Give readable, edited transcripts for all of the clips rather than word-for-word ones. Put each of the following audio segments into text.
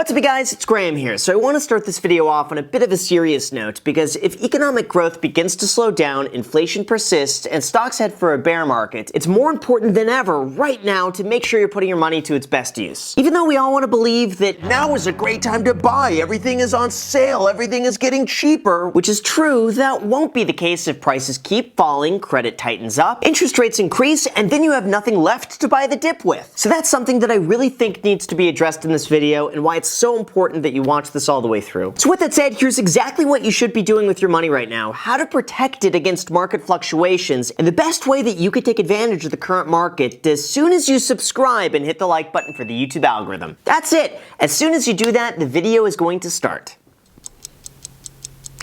What's up, you guys? It's Graham here. So I want to start this video off on a bit of a serious note because if economic growth begins to slow down, inflation persists, and stocks head for a bear market, it's more important than ever right now to make sure you're putting your money to its best use. Even though we all want to believe that now is a great time to buy, everything is on sale, everything is getting cheaper, which is true, that won't be the case if prices keep falling, credit tightens up, interest rates increase, and then you have nothing left to buy the dip with. So that's something that I really think needs to be addressed in this video and why it's so important that you watch this all the way through. So with that said, here's exactly what you should be doing with your money right now, how to protect it against market fluctuations, and the best way that you could take advantage of the current market as soon as you subscribe and hit the like button for the YouTube algorithm. That's it. As soon as you do that, the video is going to start.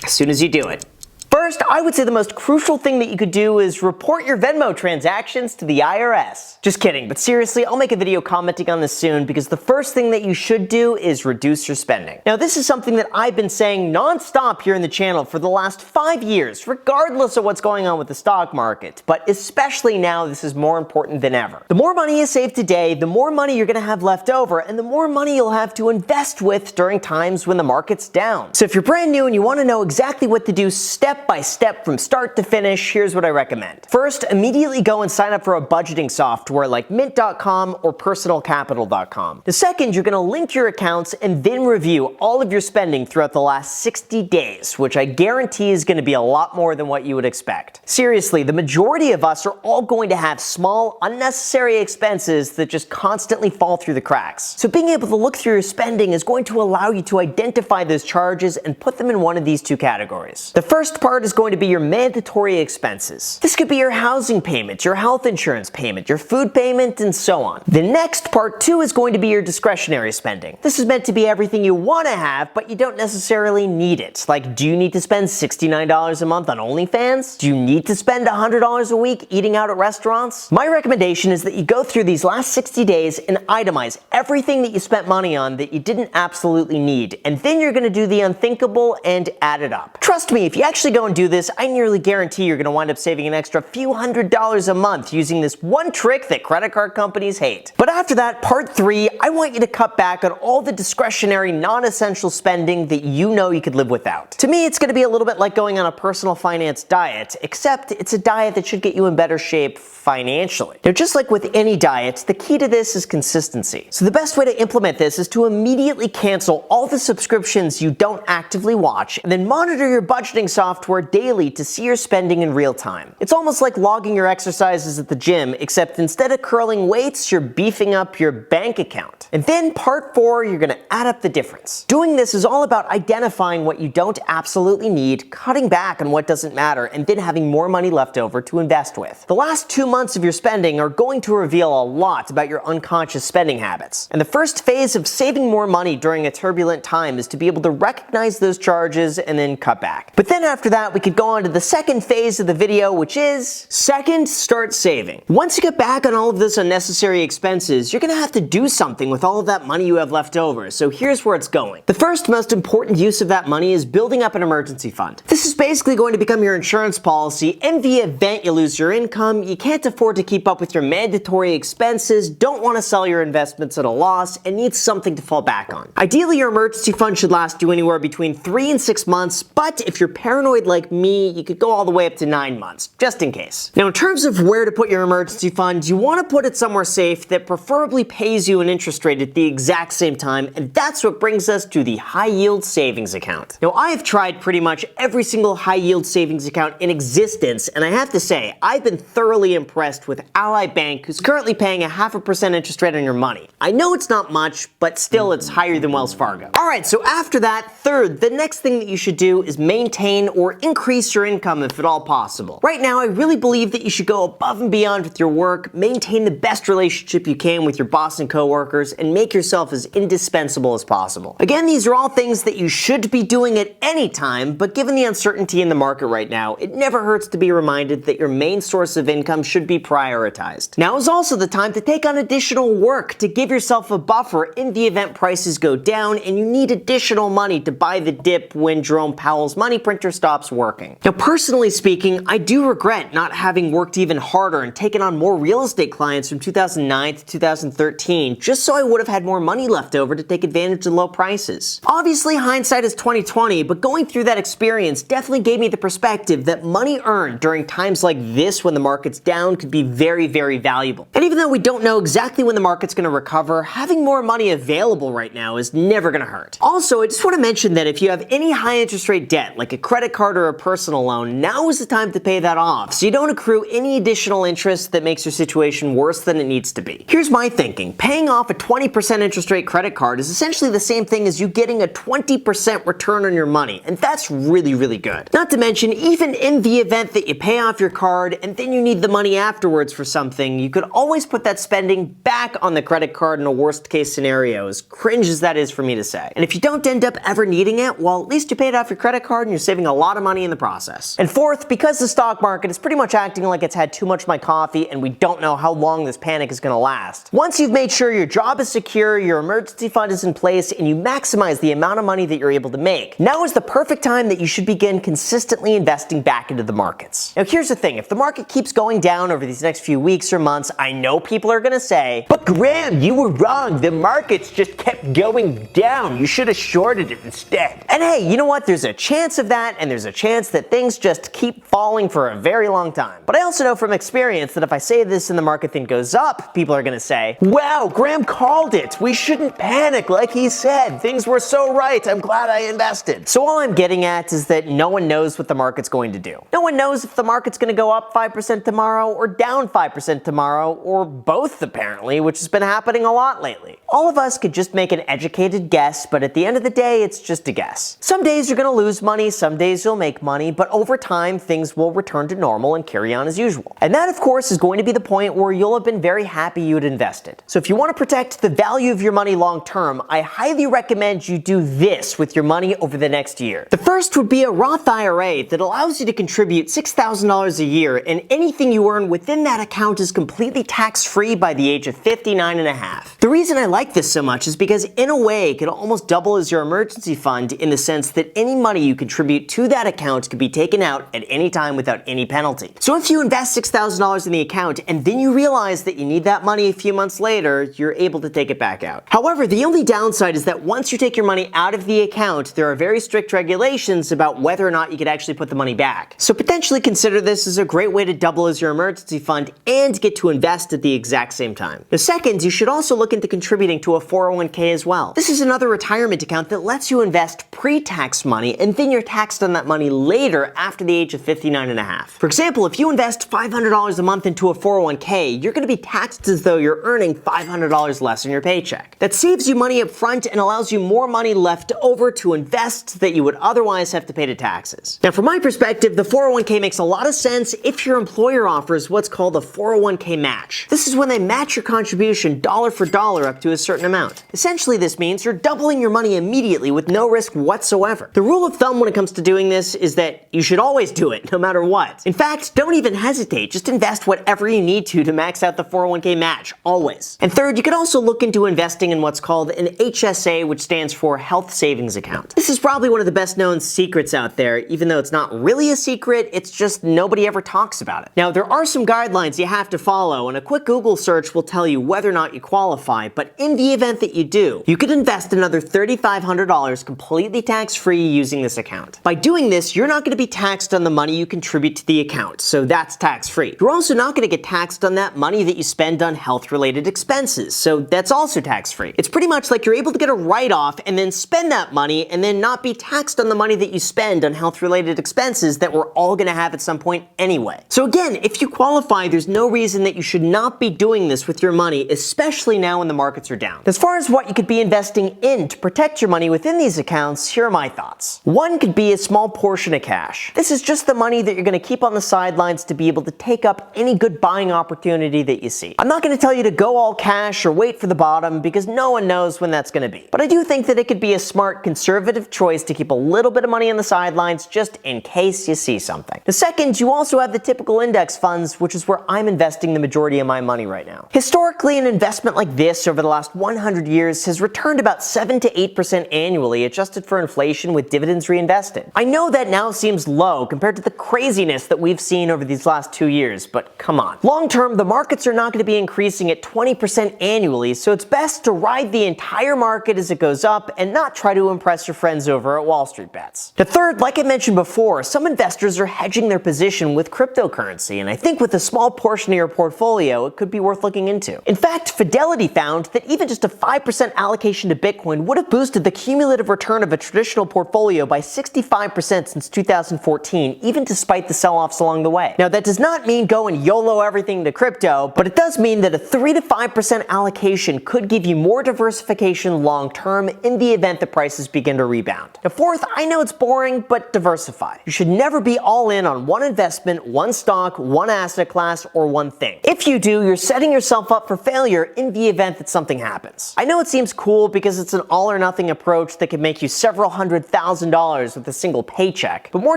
As soon as you do it. First, I would say the most crucial thing that you could do is report your Venmo transactions to the IRS. Just kidding, but seriously, I'll make a video commenting on this soon because the first thing that you should do is reduce your spending. Now, this is something that I've been saying non-stop here in the channel for the last 5 years, regardless of what's going on with the stock market, but especially now, this is more important than ever. The more money you save today, the more money you're gonna have left over, and the more money you'll have to invest with during times when the market's down. So if you're brand new and you wanna know exactly what to do step by step from start to finish, here's what I recommend. First, immediately go and sign up for a budgeting software like mint.com or personalcapital.com. The second, you're going to link your accounts and then review all of your spending throughout the last 60 days, which I guarantee is going to be a lot more than what you would expect. Seriously, the majority of us are all going to have small, unnecessary expenses that just constantly fall through the cracks. So being able to look through your spending is going to allow you to identify those charges and put them in one of these two categories. The first part is going to be your mandatory expenses. This could be your housing payment, your health insurance payment, your food payment, and so on. The next part too is going to be your discretionary spending. This is meant to be everything you want to have, but you don't necessarily need it. Like, do you need to spend $69 a month on OnlyFans? Do you need to spend $100 a week eating out at restaurants? My recommendation is that you go through these last 60 days and itemize everything that you spent money on that you didn't absolutely need, and then you're going to do the unthinkable and add it up. Trust me, if you actually go and do this, I nearly guarantee you're going to wind up saving an extra few $100s a month using this one trick that credit card companies hate. But after that, part 3, I want you to cut back on all the discretionary, non-essential spending that you know you could live without. To me, it's going to be a little bit like going on a personal finance diet, except it's a diet that should get you in better shape financially. Now, just like with any diet, the key to this is consistency. So the best way to implement this is to immediately cancel all the subscriptions you don't actively watch, and then monitor your budgeting software daily to see your spending in real time. It's almost like logging your exercises at the gym, except instead of curling weights, you're beefing up your bank account. And then part 4, you're gonna add up the difference. Doing this is all about identifying what you don't absolutely need, cutting back on what doesn't matter, and then having more money left over to invest with. The last 2 months of your spending are going to reveal a lot about your unconscious spending habits. And the first phase of saving more money during a turbulent time is to be able to recognize those charges and then cut back. But then after that, we could go on to the second phase of the video, which is second, start saving. Once you get back on all of this unnecessary expenses, you're gonna have to do something with all of that money you have left over. So here's where it's going. The first most important use of that money is building up an emergency fund. This is basically going to become your insurance policy. In the event you lose your income, you can't afford to keep up with your mandatory expenses, don't want to sell your investments at a loss, and need something to fall back on. Ideally, your emergency fund should last you anywhere between 3 and 6 months, but if you're paranoid like me, you could go all the way up to 9 months, just in case. Now, in terms of where to put your emergency fund, you want to put it somewhere safe that preferably pays you an interest rate at the exact same time, and that's what brings us to the high yield savings account. Now, I have tried pretty much every single high yield savings account in existence, and I have to say, I've been thoroughly impressed with Ally Bank, who's currently paying a 0.5% interest rate on your money. I know it's not much, but still it's higher than Wells Fargo. Alright, so after that, third, the next thing that you should do is maintain or increase your income if at all possible. Right now, I really believe that you should go above and beyond with your work, maintain the best relationship you can with your boss and coworkers, and make yourself as indispensable as possible. Again, these are all things that you should be doing at any time, but given the uncertainty in the market right now, it never hurts to be reminded that your main source of income should be prioritized. Now is also the time to take on additional work to give yourself a buffer in the event prices go down and you need additional money to buy the dip when Jerome Powell's money printer stops starts working. Now, personally speaking, I do regret not having worked even harder and taken on more real estate clients from 2009 to 2013 just so I would have had more money left over to take advantage of low prices. Obviously, hindsight is 20/20, but going through that experience definitely gave me the perspective that money earned during times like this when the market's down could be very, very valuable. And even though we don't know exactly when the market's going to recover, having more money available right now is never going to hurt. Also, I just want to mention that if you have any high interest rate debt, like a credit card or a personal loan, now is the time to pay that off so you don't accrue any additional interest that makes your situation worse than it needs to be. Here's my thinking. Paying off a 20% interest rate credit card is essentially the same thing as you getting a 20% return on your money, and that's really, really good. Not to mention, even in the event that you pay off your card and then you need the money afterwards for something, you could always put that spending back on the credit card in a worst case scenario, as cringe as that is for me to say. And if you don't end up ever needing it, well, at least you paid off your credit card and you're saving a lot of money in the process. And fourth, because the stock market is pretty much acting like it's had too much of my coffee and we don't know how long this panic is going to last. Once you've made sure your job is secure, your emergency fund is in place, and you maximize the amount of money that you're able to make, now is the perfect time that you should begin consistently investing back into the markets. Now here's the thing, if the market keeps going down over these next few weeks or months, I know people are going to say, "But Graham, you were wrong, the markets just kept going down, you should have shorted it instead." And hey, you know what, there's a chance of that, and there's a chance that things just keep falling for a very long time. But I also know from experience that if I say this and the market then goes up, people are going to say, "Wow, Graham called it, we shouldn't panic like he said, things were so right, I'm glad I invested." So all I'm getting at is that no one knows what the market's going to do. No one knows if the market's going to go up 5% tomorrow or down 5% tomorrow, or both apparently, which has been happening a lot lately. All of us could just make an educated guess, but at the end of the day, it's just a guess. Some days you're going to lose money, some days you'll make money, but over time, things will return to normal and carry on as usual. And that, of course, is going to be the point where you'll have been very happy you had invested. So if you want to protect the value of your money long term, I highly recommend you do this with your money over the next year. The first would be a Roth IRA that allows you to contribute $6,000 a year, and anything you earn within that account is completely tax-free by the age of 59 and a half. The reason I like this so much is because in a way it could almost double as your emergency fund in the sense that any money you contribute to that account could be taken out at any time without any penalty. So if you invest $6,000 in the account and then you realize that you need that money a few months later, you're able to take it back out. However, the only downside is that once you take your money out of the account, there are very strict regulations about whether or not you could actually put the money back. So potentially consider this as a great way to double as your emergency fund and get to invest at the exact same time. The second, you should also look into contributing to a 401k as well. This is another retirement account that lets you invest pre-tax money and then you're taxed on that money later after the age of 59 and a half. For example, if you invest $500 a month into a 401k, you're going to be taxed as though you're earning $500 less in your paycheck. That saves you money up front and allows you more money left over to invest that you would otherwise have to pay to taxes. Now, from my perspective, the 401k makes a lot of sense if your employer offers what's called a 401k match. This is when they match your contribution dollar for dollar up to a certain amount. Essentially, this means you're doubling your money immediately with no risk whatsoever. The rule of thumb when it comes to doing this is that you should always do it, no matter what. In fact, don't even hesitate. Just invest whatever you need to max out the 401k match, always. And third, you could also look into investing in what's called an HSA, which stands for Health Savings Account. This is probably one of the best known secrets out there, even though it's not really a secret, it's just nobody ever talks about it. Now, there are some guidelines you have to follow, and a quick Google search will tell you whether or not you qualify, but in the event that you do, you could invest another $3,500 completely tax-free using this account. By doing this, you're not going to be taxed on the money you contribute to the account, so that's tax-free. You're also not going to get taxed on that money that you spend on health-related expenses, so that's also tax-free. It's pretty much like you're able to get a write-off and then spend that money and then not be taxed on the money that you spend on health-related expenses that we're all going to have at some point anyway. So again, if you qualify, there's no reason that you should not be doing this with your money, especially now when the markets are down. As far as what you could be investing in to protect your money within these accounts, here are my thoughts. One could be a small portion of cash. This is just the money that you're going to keep on the sidelines to be able to take up any good buying opportunity that you see. I'm not going to tell you to go all cash or wait for the bottom because no one knows when that's going to be. But I do think that it could be a smart conservative choice to keep a little bit of money on the sidelines just in case you see something. The second, you also have the typical index funds, which is where I'm investing the majority of my money right now. Historically, an investment like this over the last 100 years has returned about 7 to 8% annually, adjusted for for inflation with dividends reinvested. I know that now seems low compared to the craziness that we've seen over these last 2 years, but come on. Long term, the markets are not going to be increasing at 20% annually, so it's best to ride the entire market as it goes up and not try to impress your friends over at Wall Street Bets. The third, like I mentioned before, some investors are hedging their position with cryptocurrency, and I think with a small portion of your portfolio, it could be worth looking into. In fact, Fidelity found that even just a 5% allocation to Bitcoin would have boosted the cumulative return of a traditional portfolio by 65% since 2014, even despite the sell-offs along the way. Now, that does not mean go and YOLO everything to crypto, but it does mean that a 3 to 5% allocation could give you more diversification long-term in the event the prices begin to rebound. Now, fourth, I know it's boring, but diversify. You should never be all in on one investment, one stock, one asset class, or one thing. If you do, you're setting yourself up for failure in the event that something happens. I know it seems cool because it's an all or nothing approach that can make you several $100,000 with a single paycheck, but more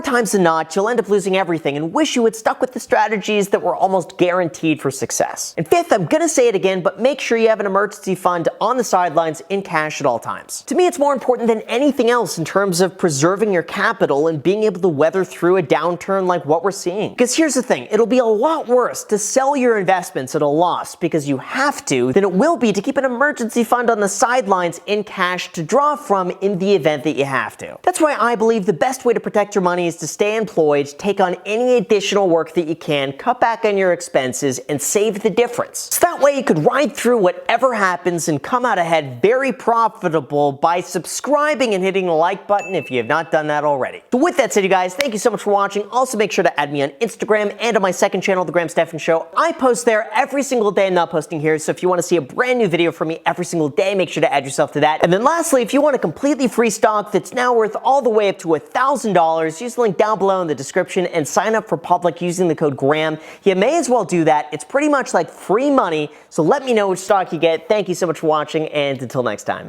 times than not, you'll end up losing everything and wish you had stuck with the strategies that were almost guaranteed for success. And fifth, I'm gonna say it again, but make sure you have an emergency fund on the sidelines in cash at all times. To me, it's more important than anything else in terms of preserving your capital and being able to weather through a downturn like what we're seeing. Because here's the thing, it'll be a lot worse to sell your investments at a loss because you have to than it will be to keep an emergency fund on the sidelines in cash to draw from in the event that you have to. That's why I believe the best way to protect your money is to stay employed, take on any additional work that you can, cut back on your expenses, and save the difference. So that way you could ride through whatever happens and come out ahead very profitable by subscribing and hitting the like button if you have not done that already. So with that said, you guys, thank you so much for watching. Also make sure to add me on Instagram and on my second channel, The Graham Stephan Show. I post there every single day. I'm not posting here, so if you want to see a brand new video from me every single day, make sure to add yourself to that. And then lastly, if you want a completely free stock that's now worth all the way up to $1,000, use the link down below in the description and sign up for public using the code GRAHAM. You may as well do that. It's pretty much like free money, so let me know which stock you get. Thank you so much for watching, and until next time.